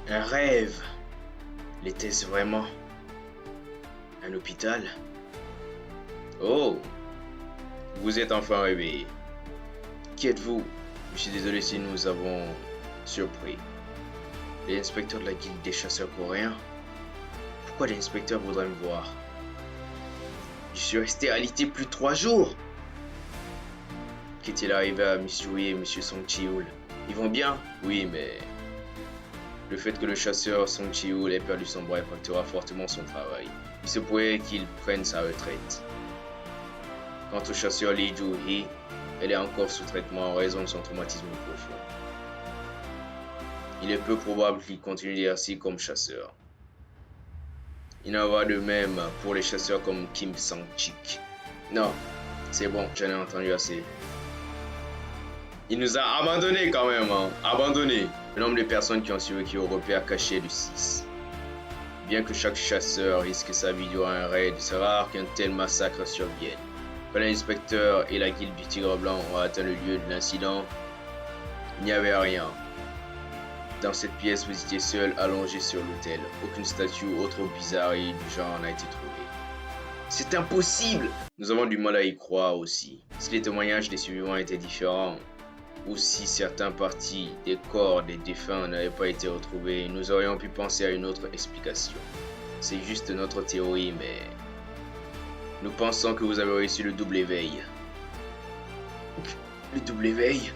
Un rêve. L'était-ce vraiment? Un hôpital? Oh, vous êtes enfin réveillé. Qui êtes-vous? Je suis désolé si nous avons surpris. L'inspecteur de la guilde des chasseurs coréens? Pourquoi l'inspecteur voudrait me voir? Je suis resté alité plus de 3 jours. Qu'est-il arrivé à Miss Joey et Monsieur Song Chi-Houl? Ils vont bien? Oui, mais le fait que le chasseur Song Chi-Houl ait perdu son bras impactera fortement son travail. Il se pourrait qu'il prenne sa retraite. Quant au chasseur Lee Joo-hee, elle est encore sous traitement en raison de son traumatisme profond. Il est peu probable qu'il continue d'exercer comme chasseur. Il en va de même pour les chasseurs comme Kim Sang-chik. Non, c'est bon, j'en ai entendu assez. Il nous a abandonnés quand même, hein. Abandonnés. Le nombre de personnes qui ont survécu au repère caché du 6. Bien que chaque chasseur risque sa vie durant un raid, c'est rare qu'un tel massacre survienne. Quand l'inspecteur et la guilde du Tigre Blanc ont atteint le lieu de l'incident, il n'y avait rien. Dans cette pièce, vous étiez seul, allongé sur l'autel. Aucune statue ou autre bizarrerie du genre n'a été trouvée. C'est impossible! Nous avons du mal à y croire aussi. Si les témoignages des survivants étaient différents, ou si certaines parties des corps des défunts n'avaient pas été retrouvées, nous aurions pu penser à une autre explication. C'est juste notre théorie, mais nous pensons que vous avez reçu le double éveil. Le double éveil?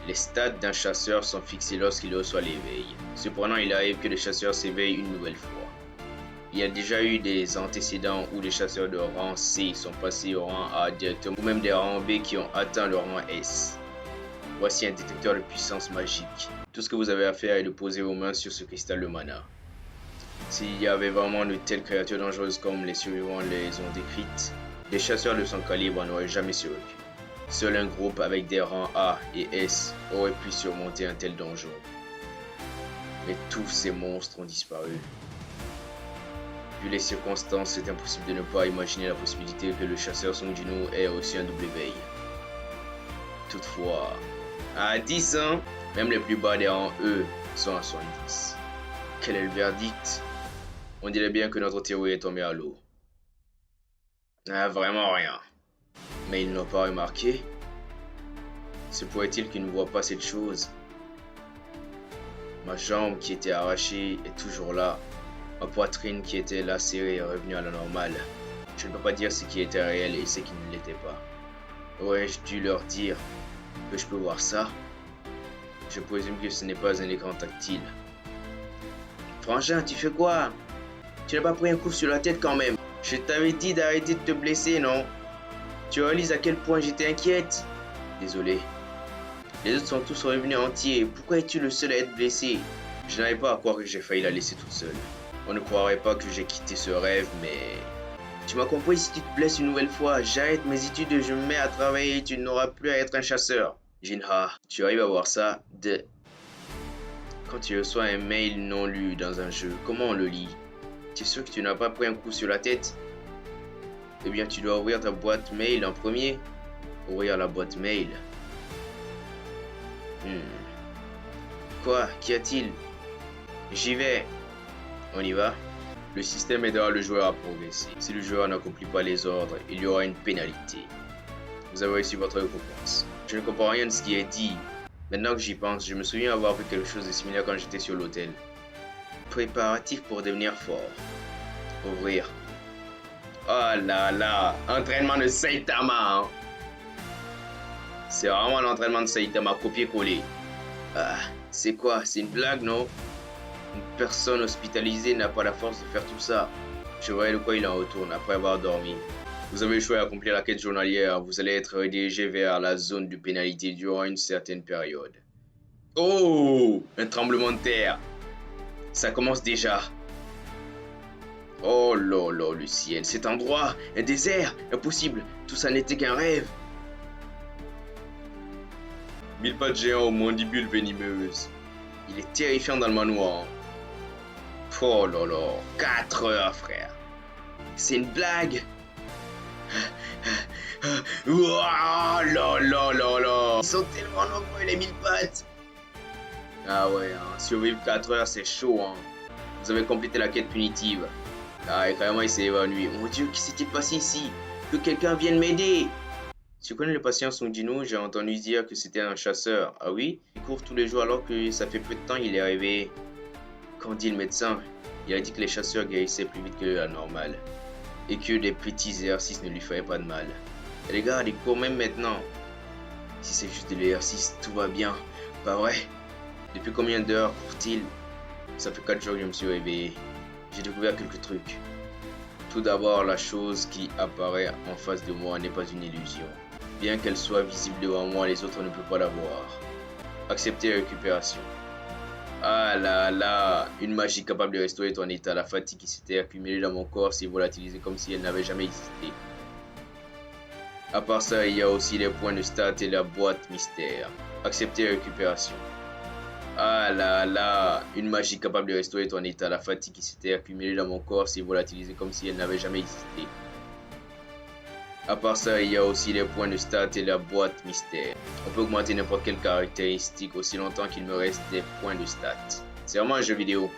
Les stades d'un chasseur sont fixés lorsqu'il reçoit l'éveil. Cependant, il arrive que les chasseurs s'éveillent une nouvelle fois. Il y a déjà eu des antécédents où les chasseurs de rang C sont passés au rang A directement, ou même des rangs B qui ont atteint le rang S. Voici un détecteur de puissance magique. Tout ce que vous avez à faire est de poser vos mains sur ce cristal de mana. S'il y avait vraiment de telles créatures dangereuses comme les survivants les ont décrites, les chasseurs de son calibre n'auraient jamais survécu. Seul un groupe avec des rangs A et S aurait pu surmonter un tel donjon. Mais tous ces monstres ont disparu. Vu les circonstances, c'est impossible de ne pas imaginer la possibilité que le chasseur Song Jin-woo ait aussi un double éveil. Toutefois, à 10 ans, même les plus bas des rangs E sont à 70. Quel est le verdict? On dirait bien que notre théorie est tombée à l'eau. Vraiment rien. Mais ils n'ont pas remarqué? Se pourrait-il qu'ils ne voient pas cette chose? Ma jambe qui était arrachée est toujours là. Ma poitrine qui était lacérée est revenue à la normale. Je ne peux pas dire ce qui était réel et ce qui ne l'était pas. Aurais-je dû leur dire que je peux voir ça? Je présume que ce n'est pas un écran tactile. Frangin, tu fais quoi? Tu n'as pas pris un coup sur la tête quand même? Je t'avais dit d'arrêter de te blesser, non? Tu réalises à quel point j'étais inquiète? Désolé. Les autres sont tous revenus entiers. Pourquoi es-tu le seul à être blessé? Je n'arrive pas à croire que j'ai failli la laisser toute seule. On ne croirait pas que j'ai quitté ce rêve, mais... Tu m'as compris, si tu te blesses une nouvelle fois, j'arrête mes études et je me mets à travailler et tu n'auras plus à être un chasseur. Jinha, tu arrives à voir ça de... Quand tu reçois un mail non lu dans un jeu, comment on le lit? Tu es sûr que tu n'as pas pris un coup sur la tête? Eh bien, tu dois ouvrir ta boîte mail en premier. Ouvrir la boîte mail. Quoi? Qu'y a-t-il? J'y vais. On y va? Le système aidera le joueur à progresser. Si le joueur n'accomplit pas les ordres, il y aura une pénalité. Vous avez reçu votre récompense. Je ne comprends rien de ce qui est dit. Maintenant que j'y pense, je me souviens avoir fait quelque chose de similaire quand j'étais sur l'hôtel. Préparatif pour devenir fort. Ouvrir. Oh là là, entraînement de Saitama. Hein. C'est vraiment l'entraînement de Saitama, copier-coller. Ah, c'est quoi? C'est une blague, non? Une personne hospitalisée n'a pas la force de faire tout ça. Je voyais de quoi il en retourne après avoir dormi. Vous avez échoué à accomplir la quête journalière. Vous allez être redirigé vers la zone de pénalité durant une certaine période. Oh! Un tremblement de terre. Ça commence déjà. Oh là là, le ciel, cet endroit, un désert, impossible, tout ça n'était qu'un rêve. 1000 pattes géants aux mandibules venimeuses. Il est terrifiant dans le manoir. Oh là là, 4 heures, frère. C'est une blague. Oh là là là là. Ils sont tellement nombreux, les 1000 pattes. Ah ouais, hein, survivre 4 heures, c'est chaud, hein. Vous avez complété la quête punitive. Ah, et carrément, il s'est évanoui. Mon Dieu, qu'est-ce qui s'est passé ici? Que quelqu'un vienne m'aider! Tu connais le patient Songino? J'ai entendu dire que c'était un chasseur. Ah oui? Il court tous les jours alors que ça fait peu de temps il est arrivé. Qu'en dit le médecin? Il a dit que les chasseurs guérissaient plus vite que la normale. Et que des petits exercices ne lui feraient pas de mal. Et les gars, il court même maintenant. Si c'est juste de l'exercice, tout va bien. Pas vrai? Depuis combien d'heures court-il? Ça fait 4 jours que je me suis réveillé. J'ai découvert quelques trucs. Tout d'abord, la chose qui apparaît en face de moi n'est pas une illusion. Bien qu'elle soit visible devant moi, les autres ne peuvent pas la voir. Accepter la récupération. Ah là là, une magie capable de restaurer ton état. La fatigue qui s'était accumulée dans mon corps s'est volatilisée comme si elle n'avait jamais existé. À part ça, il y a aussi les points de stats et la boîte mystère. Accepter la récupération. Ah là là, une magie capable de restaurer ton état. La fatigue qui s'était accumulée dans mon corps s'est volatilisée comme si elle n'avait jamais existé. À part ça, il y a aussi les points de stats et la boîte mystère. On peut augmenter n'importe quelle caractéristique aussi longtemps qu'il me reste des points de stats. C'est vraiment un jeu vidéo.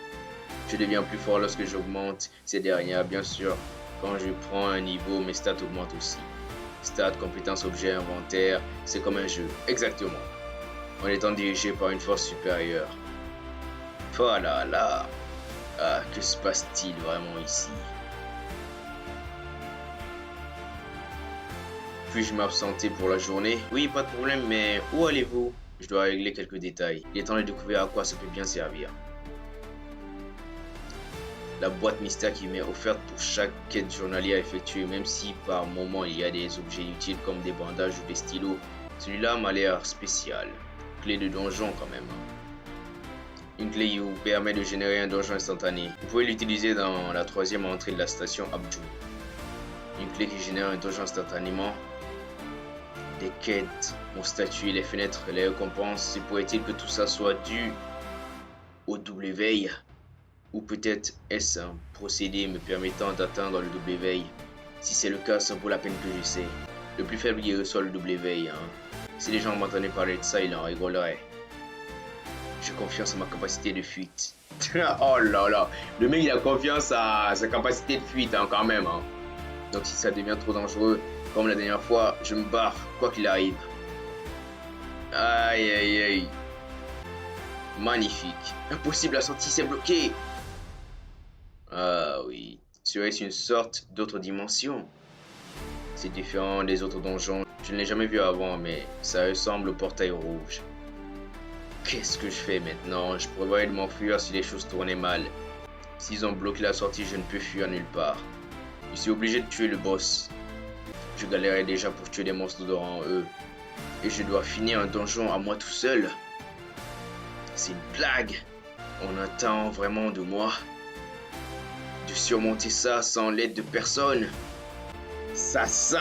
Je deviens plus fort lorsque j'augmente ces dernières, bien sûr. Quand je prends un niveau, mes stats augmentent aussi. Stats, compétences, objets, inventaire, c'est comme un jeu. Exactement. En étant dirigé par une force supérieure. Oh là là. Ah, que se passe-t-il vraiment ici? Puis-je m'absenter pour la journée? Oui, pas de problème, mais où allez-vous? Je dois régler quelques détails. Il est temps de découvrir à quoi ça peut bien servir. La boîte mystère qui m'est offerte pour chaque quête journalière effectuée, même si par moment il y a des objets utiles comme des bandages ou des stylos. Celui-là m'a l'air spécial. Clé de donjon quand même. Une clé qui vous permet de générer un donjon instantané. Vous pouvez l'utiliser dans la troisième entrée de la station Abju. Une clé qui génère un donjon instantanément. Des quêtes, mon statut, les fenêtres, les récompenses. C'est pourrait-il que tout ça soit dû au double éveil? Ou peut-être est-ce un procédé me permettant d'atteindre le double éveil? Si c'est le cas, ça vaut la peine que j'essaie. Le plus faible qui reçoit le double éveil, hein. Si les gens m'entendaient parler de ça, ils en rigoleraient. J'ai confiance en ma capacité de fuite. Oh là là, le mec il a confiance à sa capacité de fuite hein, quand même. Hein. Donc si ça devient trop dangereux, comme la dernière fois, je me barre, quoi qu'il arrive. Aïe aïe aïe. Magnifique. Impossible, la sortie s'est bloquée. Ah oui. Serait-ce une sorte d'autre dimension? C'est différent des autres donjons. Je ne l'ai jamais vu avant, mais ça ressemble au portail rouge. Qu'est-ce que je fais maintenant? Je prévoyais de m'enfuir si les choses tournaient mal. S'ils ont bloqué la sortie, je ne peux fuir nulle part. Je suis obligé de tuer le boss. Je galérais déjà pour tuer des monstres de rang E. Et je dois finir un donjon à moi tout seul. C'est une blague. On attend vraiment de moi de surmonter ça sans l'aide de personne. Ça sent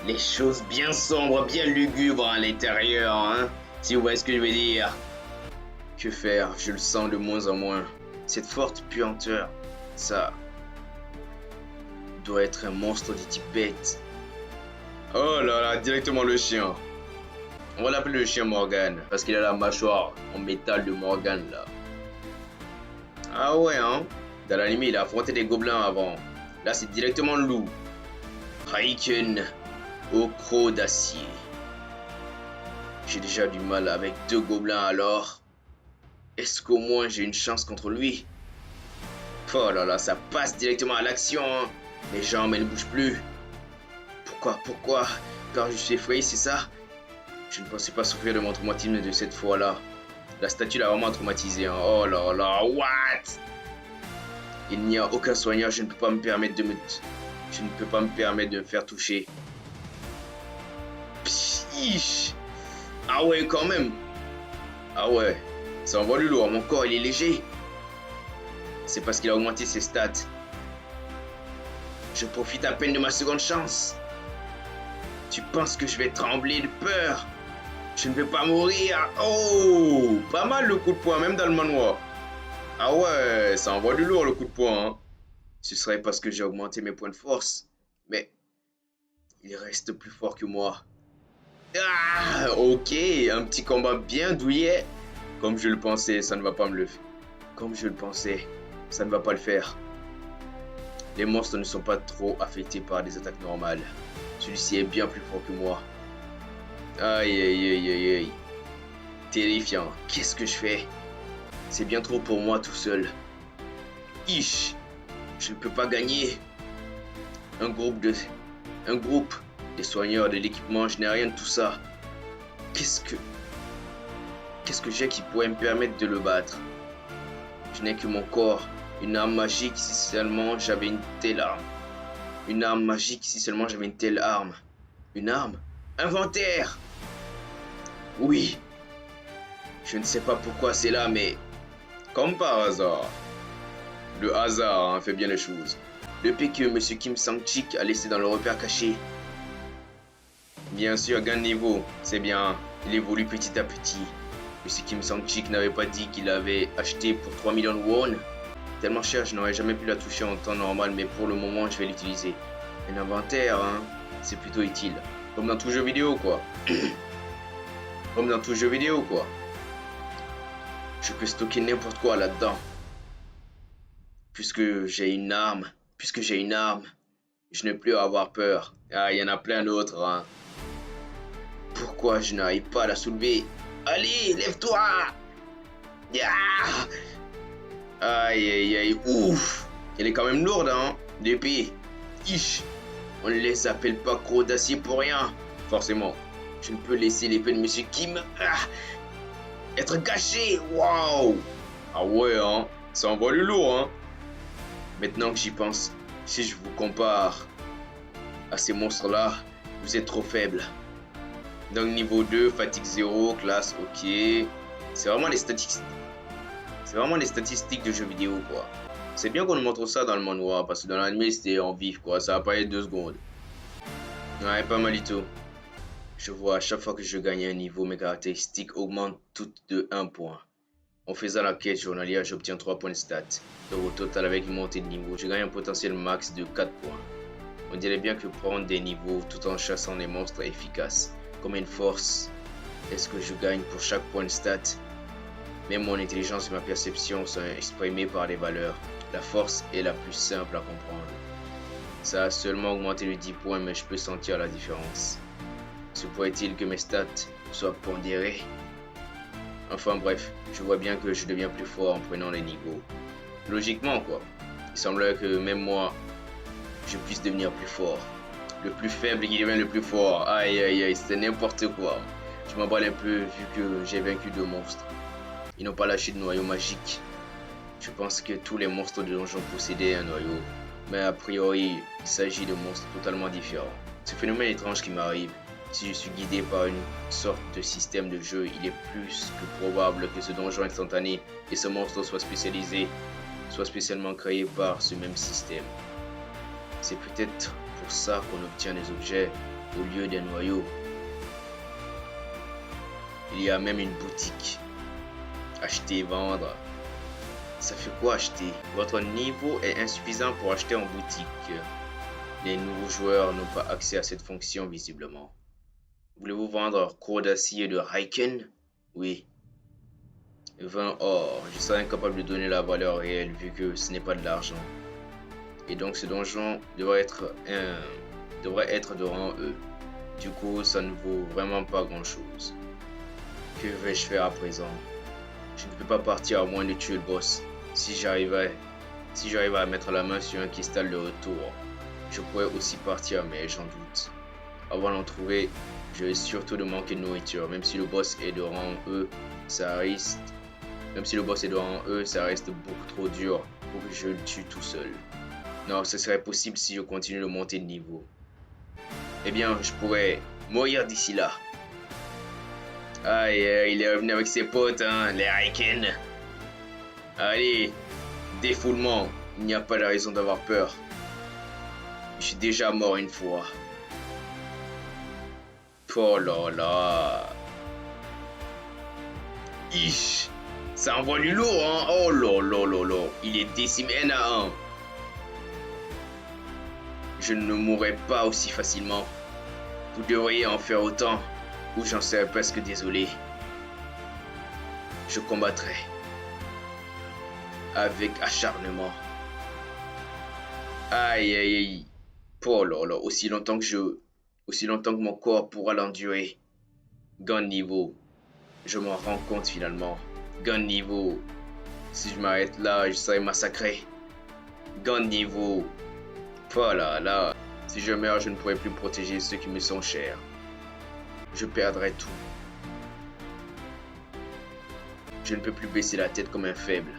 les choses bien sombres, bien lugubres à l'intérieur, hein. Si vous voyez ce que je veux dire. Que faire? Je le sens de moins en moins. Cette forte puanteur, ça doit être un monstre de type bête. Oh là là, directement le chien. On va l'appeler le chien Morgan, parce qu'il a la mâchoire en métal de Morgan là. Ah ouais hein. Dans l'anime, il a affronté des gobelins avant. Là, c'est directement le loup. Raiken au croc d'acier. J'ai déjà du mal avec 2 gobelins alors. Est-ce qu'au moins j'ai une chance contre lui? Oh là là, ça passe directement à l'action. Hein. Les jambes, elles ne bougent plus. Pourquoi? Car je suis effrayé, c'est ça? Je ne pensais pas souffrir de mon traumatisme de cette fois-là. La statue l'a vraiment traumatisé. Hein. Oh là là, what? Il n'y a aucun soigneur, je ne peux pas me permettre de me faire toucher. Psh, ah ouais, quand même. Ah ouais, ça envoie du lourd, mon corps il est léger. C'est parce qu'il a augmenté ses stats. Je profite à peine de ma seconde chance. Tu penses que je vais trembler de peur? Je ne vais pas mourir. Oh, pas mal le coup de poing, même dans le manoir. Ah ouais, ça envoie du lourd le coup de poing. Hein. Ce serait parce que j'ai augmenté mes points de force. Mais il reste plus fort que moi. Ah, ok, un petit combat bien douillet. Comme je le pensais, ça ne va pas me le faire. Comme je le pensais, ça ne va pas le faire. Les monstres ne sont pas trop affectés par des attaques normales. Celui-ci est bien plus fort que moi. Aïe aïe aïe aïe aïe. Terrifiant. Qu'est-ce que je fais? C'est bien trop pour moi tout seul. Ich. Je ne peux pas gagner. Un groupe, des soigneurs, de l'équipement, je n'ai rien de tout ça. Qu'est-ce que j'ai qui pourrait me permettre de le battre? Je n'ai que mon corps, une arme magique si seulement j'avais une telle arme. Une arme magique si seulement j'avais une telle arme. Une arme? Inventaire! Oui. Je ne sais pas pourquoi c'est là, mais comme par hasard. Le hasard fait bien les choses. Depuis que M. Kim Sang-chik a laissé dans le repère caché. Bien sûr, gain de niveau, c'est bien. Il évolue petit à petit. M. Kim Sang-chik n'avait pas dit qu'il avait acheté pour 3 millions de won. Tellement cher, je n'aurais jamais pu la toucher en temps normal, mais pour le moment, je vais l'utiliser. Un inventaire, c'est plutôt utile. Comme dans tout jeu vidéo, quoi. Comme dans tout jeu vidéo, quoi. Je peux stocker n'importe quoi là-dedans. Puisque j'ai une arme, je n'ai plus à avoir peur. Ah, il y en a plein d'autres, Pourquoi je n'arrive pas à la soulever? Allez, lève-toi! Yeah! Aïe, aïe, aïe, ouf! Elle est quand même lourde, d'épée. Ich! On ne les appelle pas crocs d'acier pour rien. Forcément, je ne peux laisser l'épée de Monsieur Kim être gâchée. Waouh! Ah ouais, ça envoie le lourd, Maintenant que j'y pense, si je vous compare à ces monstres-là, vous êtes trop faibles. Donc niveau 2, fatigue 0, classe ok. C'est vraiment des statistiques. C'est vraiment des statistiques de jeux vidéo, quoi. C'est bien qu'on nous montre ça dans le manuel, parce que dans l'anime c'était en vif, quoi. Ça va pas être 2 secondes. Ouais, pas malito. Je vois à chaque fois que je gagne un niveau, mes caractéristiques augmentent toutes de 1 point. En faisant la quête journalière, j'obtiens 3 points de stats. Donc au total, avec une montée de niveau, je gagne un potentiel max de 4 points. On dirait bien que prendre des niveaux tout en chassant des monstres est efficace. Comme une force, est-ce que je gagne pour chaque point de stat? Même mon intelligence et ma perception sont exprimées par des valeurs. La force est la plus simple à comprendre. Ça a seulement augmenté de 10 points, mais je peux sentir la différence. Se pourrait-il que mes stats soient pondérées? Enfin bref, je vois bien que je deviens plus fort en prenant les niveaux. Logiquement, quoi. Il semblerait que même moi, je puisse devenir plus fort. Le plus faible qui devient le plus fort. Aïe aïe aïe, c'est n'importe quoi. Je m'emballe un peu vu que j'ai vaincu 2 monstres. Ils n'ont pas lâché de noyau magique. Je pense que tous les monstres de donjon possédaient un noyau. Mais a priori, il s'agit de monstres totalement différents. Ce phénomène étrange qui m'arrive. Si je suis guidé par une sorte de système de jeu, il est plus que probable que ce donjon instantané et ce monstre soit spécialement créé par ce même système. C'est peut-être pour ça qu'on obtient des objets au lieu des noyaux. Il y a même une boutique. Acheter, vendre. Ça fait quoi acheter? Votre niveau est insuffisant pour acheter en boutique. Les nouveaux joueurs n'ont pas accès à cette fonction visiblement. Voulez-vous vendre crocs d'acier de Raiken? Oui. 20 or. Je serais incapable de donner la valeur réelle vu que ce n'est pas de l'argent. Et donc ce donjon devrait être de rang E. Du coup, ça ne vaut vraiment pas grand-chose. Que vais-je faire à présent? Je ne peux pas partir à moins de tuer le boss. Si j'arrive à mettre la main sur un cristal de retour, je pourrais aussi partir, mais j'en doute. Avant d'en trouver, je risque surtout de manquer de nourriture. Même si le boss est de rang E, ça reste beaucoup trop dur pour que je le tue tout seul. Non, ce serait possible si je continue de monter de niveau. Eh bien, je pourrais mourir d'ici là. Aïe, il est revenu avec ses potes, les Raiken. Allez, défoulement. Il n'y a pas de raison d'avoir peur. Je suis déjà mort une fois. Oh là là. Ich. Ça envoie du lourd, Oh là là là là. Il est décimé 1 à 1. Je ne mourrai pas aussi facilement. Vous devriez en faire autant. Ou j'en serais presque désolé. Je combattrai. Avec acharnement. Aïe, aïe, aïe. Oh là là, aussi longtemps que mon corps pourra l'endurer. Gain de niveau. Je m'en rends compte finalement. Gain de niveau. Si je m'arrête là, je serai massacré. Gain de niveau. Oh là là. Si je meurs, je ne pourrai plus protéger ceux qui me sont chers. Je perdrai tout. Je ne peux plus baisser la tête comme un faible.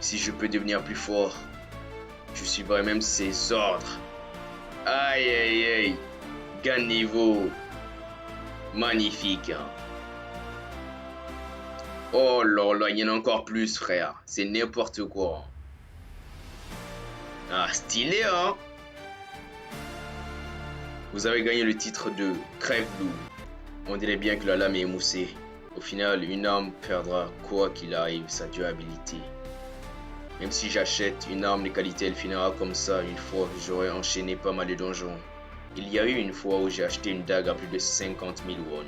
Si je peux devenir plus fort, je suivrai même ses ordres. Aïe aïe aïe. Gain de niveau. Magnifique. Hein? Oh là là, il y en a encore plus, frère. C'est n'importe quoi. Ah, stylé, hein? Vous avez gagné le titre de Crève-Loup. On dirait bien que la lame est émoussée. Au final, une arme perdra, quoi qu'il arrive, sa durabilité. Même si j'achète une arme de qualité, elle finira comme ça une fois que j'aurai enchaîné pas mal de donjons. Il y a eu une fois où j'ai acheté une dague à plus de 50 000 won.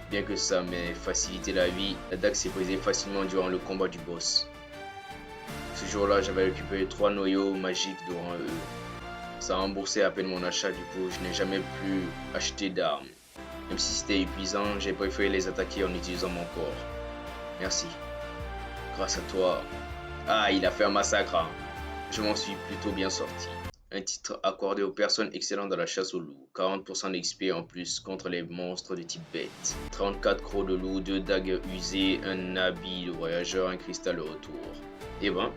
Bien que ça m'ait facilité la vie, la dague s'est brisée facilement durant le combat du boss. Ce jour-là, j'avais récupéré 3 noyaux magiques de rang E. Ça a remboursé à peine mon achat, du coup je n'ai jamais pu acheter d'armes. Même si c'était épuisant, j'ai préféré les attaquer en utilisant mon corps. Merci. Grâce à toi. Ah, il a fait un massacre. Hein. Je m'en suis plutôt bien sorti. Un titre accordé aux personnes excellentes dans la chasse aux loups. 40% d'XP en plus contre les monstres de type bête. 34 crocs de loup, 2 dagues usées, un habit de voyageur, un cristal de retour. Et ben,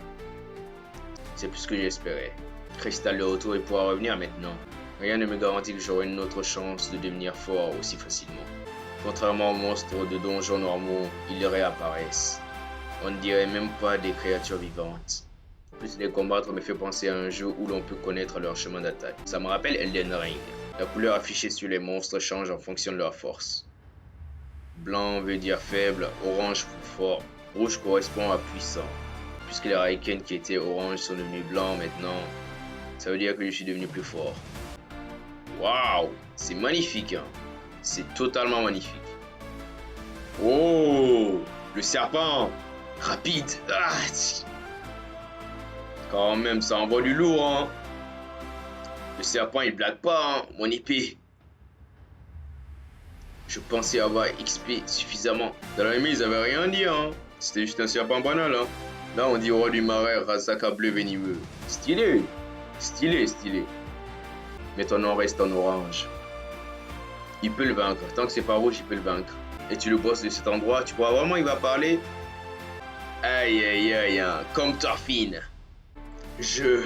c'est plus ce que j'espérais. Cristal de retour et pouvoir revenir maintenant. Rien ne me garantit que j'aurai une autre chance de devenir fort aussi facilement. Contrairement aux monstres de donjons normaux, ils réapparaissent. On ne dirait même pas des créatures vivantes. Plus les combattre me fait penser à un jeu où l'on peut connaître leur chemin d'attaque. Ça me rappelle Elden Ring. La couleur affichée sur les monstres change en fonction de leur force. Blanc veut dire faible, orange pour fort, rouge correspond à puissant. Puisque les Raiken qui étaient orange sont devenus blancs maintenant, ça veut dire que je suis devenu plus fort. Waouh, c'est magnifique, hein. C'est totalement magnifique. Oh, le serpent, rapide. Ah, quand même, ça envoie du lourd, hein. Le serpent, il blague pas, hein. Mon épée. Je pensais avoir XP suffisamment. Dans l'anime, ils avaient rien dit, hein. C'était juste un serpent banal, hein. Là, on dit roi du marais, Rasaka bleu venimeux. Stylé. Stylé, stylé. Mais ton nom reste en orange. Il peut le vaincre. Tant que c'est pas rouge, il peut le vaincre. Et tu le bosses de cet endroit, tu crois vraiment il va parler? Aïe, aïe, aïe, hein. Comme Thorfinn. Je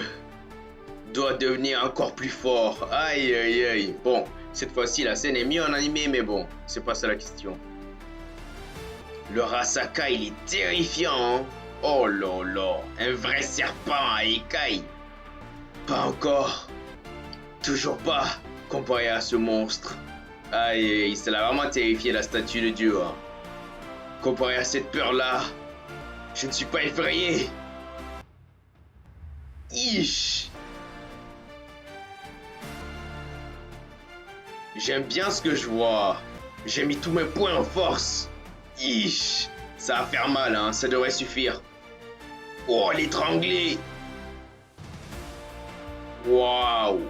dois devenir encore plus fort. Aïe, aïe, aïe. Bon, cette fois-ci, la scène est mieux en animé, mais bon, c'est pas ça la question. Le Rasaka, il est terrifiant, hein. Oh là là, un vrai serpent à écailles. Pas encore. Toujours pas, comparé à ce monstre. Aïe, aïe, ça l'a vraiment terrifié la statue de Dieu. Hein. Comparé à cette peur-là, je ne suis pas effrayé. Ish. J'aime bien ce que je vois. J'ai mis tous mes points en force. Ish. Ça va faire mal, hein, ça devrait suffire. Oh, l'étrangler. Waouh.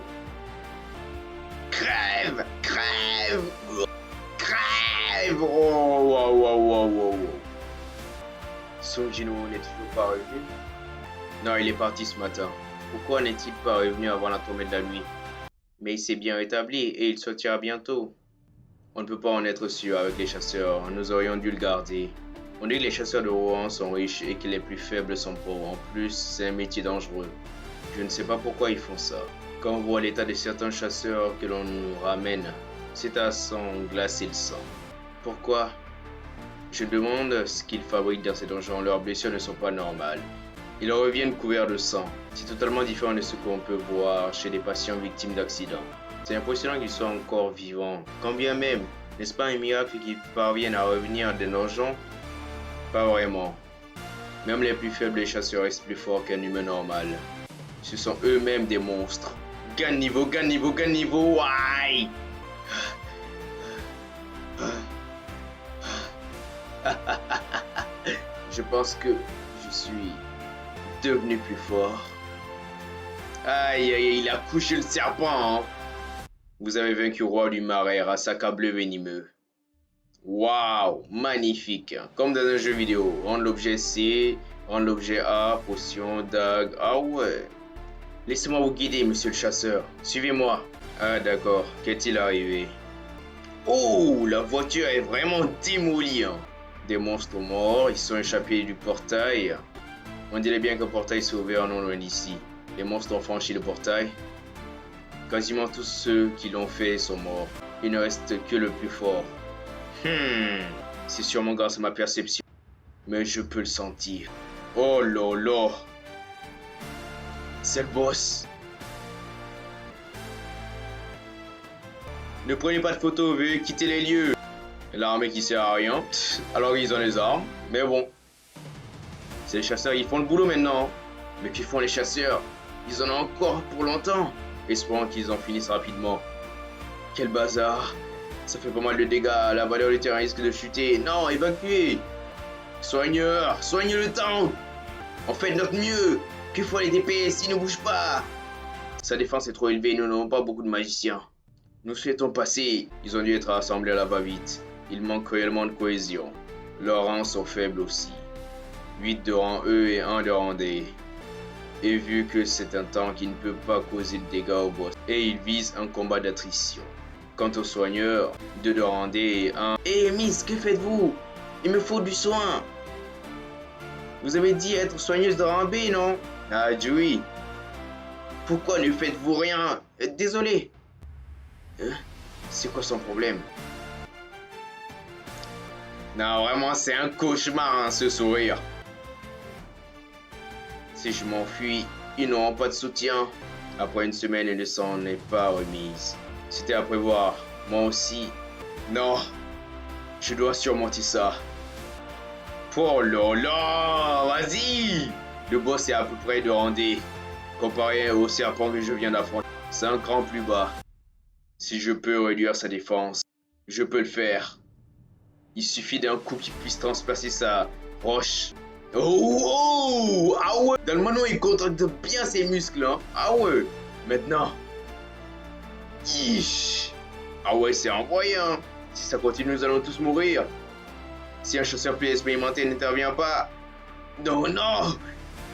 Crève, crève, crève. Oh, waouh, waouh, waouh, waouh. Son Jinwoo n'est toujours pas revenu? Non, il est parti ce matin. Pourquoi n'est-il pas revenu avant la tombée de la nuit? Mais il s'est bien rétabli et il sortira bientôt. On ne peut pas en être sûr avec les chasseurs, nous aurions dû le garder. On dit que les chasseurs de Rohan sont riches et que les plus faibles sont pauvres. En plus, c'est un métier dangereux. Je ne sais pas pourquoi ils font ça. Quand on voit l'état de certains chasseurs que l'on nous ramène, c'est à s'en glacer le sang. Pourquoi? Je demande ce qu'ils fabriquent dans ces donjons. Leurs blessures ne sont pas normales. Ils reviennent couverts de sang. C'est totalement différent de ce qu'on peut voir chez des patients victimes d'accidents. C'est impressionnant qu'ils soient encore vivants. Quand bien même, n'est-ce pas un miracle qu'ils parviennent à revenir des donjons? Pas vraiment. Même les plus faibles chasseurs restent plus forts qu'un humain normal. Ce sont eux-mêmes des monstres. Gain de niveau, gain de niveau, gain de niveau, why? Je pense que je suis devenu plus fort. Aïe, aïe, il a couché le serpent. Hein. Vous avez vaincu Roi du Marais, Rasaka bleu venimeux. Waouh, magnifique. Comme dans un jeu vidéo. Rendre l'objet C, rendre l'objet A, potion, dague. Ah ouais. Laissez-moi vous guider, monsieur le chasseur. Suivez-moi. Ah d'accord, qu'est-il arrivé? Oh, la voiture est vraiment démolie. Hein. Des monstres morts, ils sont échappés du portail. On dirait bien qu'un portail s'est ouvert non loin d'ici. Les monstres ont franchi le portail. Quasiment tous ceux qui l'ont fait sont morts. Il ne reste que le plus fort. C'est sûrement grâce à ma perception. Mais je peux le sentir. Oh là là. C'est le boss. Ne prenez pas de photos, veuillez quitter les lieux. L'armée qui sert à rien. Alors ils ont les armes. Mais bon. C'est les chasseurs, ils font le boulot maintenant. Mais que font les chasseurs? Ils en ont encore pour longtemps. Espérons qu'ils en finissent rapidement. Quel bazar. Ça fait pas mal de dégâts. La valeur du terrain risque de chuter. Non, évacuez. Soigneur, soignez le tank. On fait de notre mieux. Que font les DPS? Ils ne bougent pas. Sa défense est trop élevée. Nous n'avons pas beaucoup de magiciens. Nous souhaitons passer. Ils ont dû être rassemblés à la va-vite. Il manque cruellement de cohésion. Leurs rangs sont faibles aussi. 8 de rang E et 1 de rang D. Et vu que c'est un tank qui ne peut pas causer de dégâts au boss, et il vise un combat d'attrition. Quant aux soigneurs, 2 de rang D et 1... Eh Miss, que faites-vous? Il me faut du soin. Vous avez dit être soigneuse de rang B, non? Ah oui. Pourquoi ne faites-vous rien? Désolé. C'est quoi son problème? Non, vraiment, c'est un cauchemar, hein, ce sourire. Si je m'enfuis, ils n'auront pas de soutien. Après une semaine, elle ne s'en est pas remise. C'était à prévoir. Moi aussi. Non. Je dois surmonter ça. Oh là là, vas-y. Le boss est à peu près de rang D. Comparé au serpent que je viens d'affronter. C'est un cran plus bas. Si je peux réduire sa défense, je peux le faire. Il suffit d'un coup qui puisse transpercer sa roche. Oh, ah ouais. Dans le mano, il contracte bien ses muscles. Hein. Ah ouais. Maintenant. Ish. Ah ouais, c'est envoyé. Hein. Si ça continue, nous allons tous mourir. Si un chasseur plus expérimenté n'intervient pas. Non, non.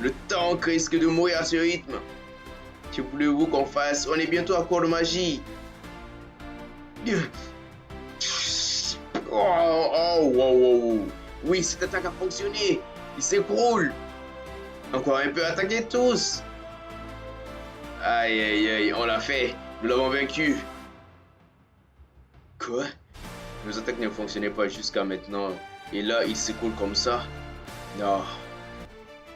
Le tank risque de mourir à ce rythme. Que voulez-vous qu'on fasse? On est bientôt à court de magie. Oh, wow. Oui, cette attaque a fonctionné. Il s'écroule. Encore un peu, attaquez tous. Aïe, aïe, aïe, on l'a fait. Nous l'avons vaincu. Quoi? Nos attaques ne fonctionnaient pas jusqu'à maintenant. Et là, il s'écoule comme ça. Non.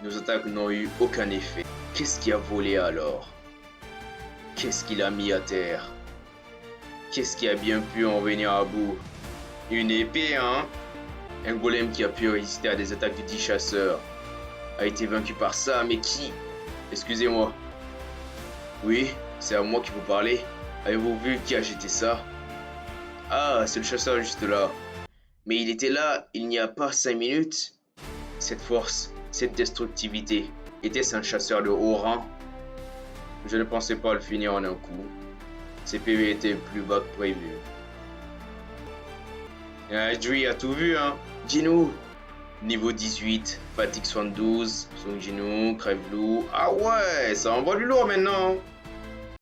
Nos attaques n'ont eu aucun effet. Qu'est-ce qui a volé alors? Qu'est-ce qu'il a mis à terre? Qu'est-ce qui a bien pu en venir à bout? Une épée, hein? Un golem qui a pu résister à des attaques de 10 chasseurs a été vaincu par ça, mais qui? Excusez-moi. Oui, c'est à moi qui vous parlez. Avez-vous vu qui a jeté ça? Ah, c'est le chasseur juste là. Mais il était là il n'y a pas 5 minutes. Cette force, cette destructivité, était-ce un chasseur de haut rang? Je ne pensais pas le finir en un coup. Ses PV étaient plus bas que prévu. Dewey a tout vu, hein. Jinu, niveau 18, fatigue 72, Song Jinu, crève loup. Ah ouais, ça envoie du lourd maintenant.